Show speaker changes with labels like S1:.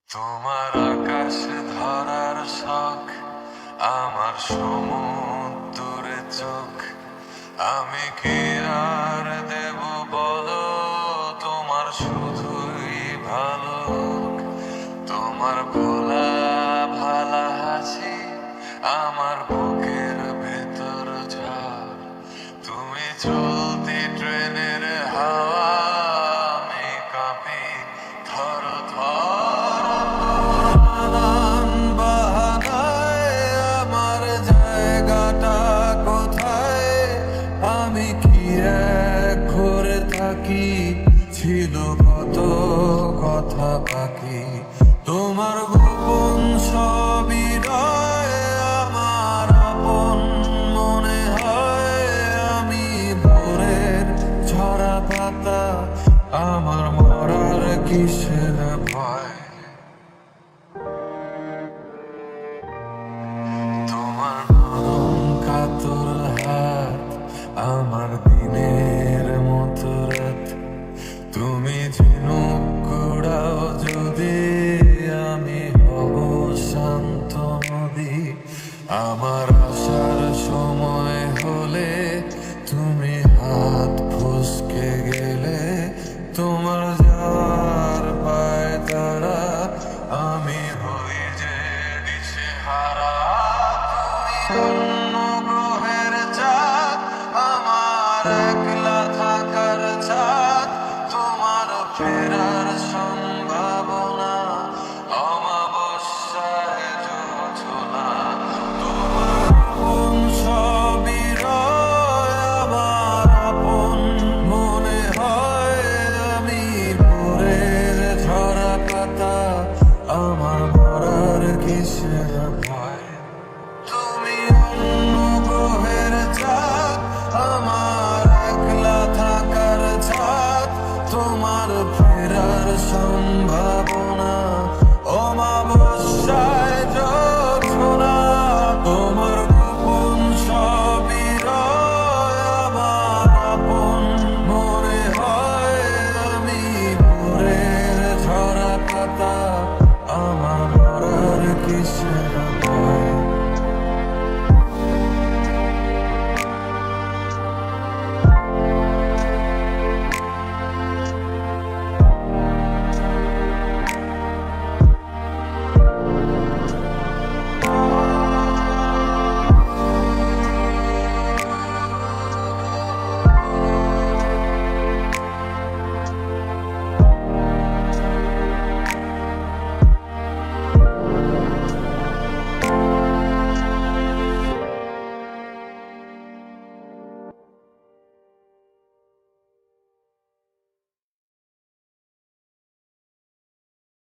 S1: তোমার আকাশ ধরার শখ, আমার সমুদ্রে চোখ। আমি কি আর দেব বলো, তোমার শুধুই ভালো। তোমার ভোলা ভালা হাসি আমার বুকের ভেতর ঝড়। তুমি চলতি ট্রেনের হাওয়া, আমি কাঁপি থর থর। নানান বাহানায় আমার জায়গাটা কোথায়, আমি কি এক করে থাকি, ছিল কত কথা বাকি। তোমার গোপন সবই রয় আমার আপন মনে হয়, আমি ভোরের ঝরা পাতা, আমার মরার কিসের ভয়। তোমার নরম কাতর হাত আমার দিনের মতো রাত। তুমি ঝিনুক কুড়াও যদি, আমি হব শান্ত নদী। আমার আসার সময় হলে তুমি হাত ফসকে গেলে, তোমার যাওয়ার পায় তারা, আমি হই যে দিশেহারা। তুমি অন্য গ্রহের চাঁদ, আমার একলা থাকার ছাদ। তোমার ফেরার সম্ভাবনা অমাবস্যায় জোছনা। তোমার আপন সবই রয় আমার আপন মনে হয়, আমি ভোরের ঝরা পাতা, আমার মরার কিসের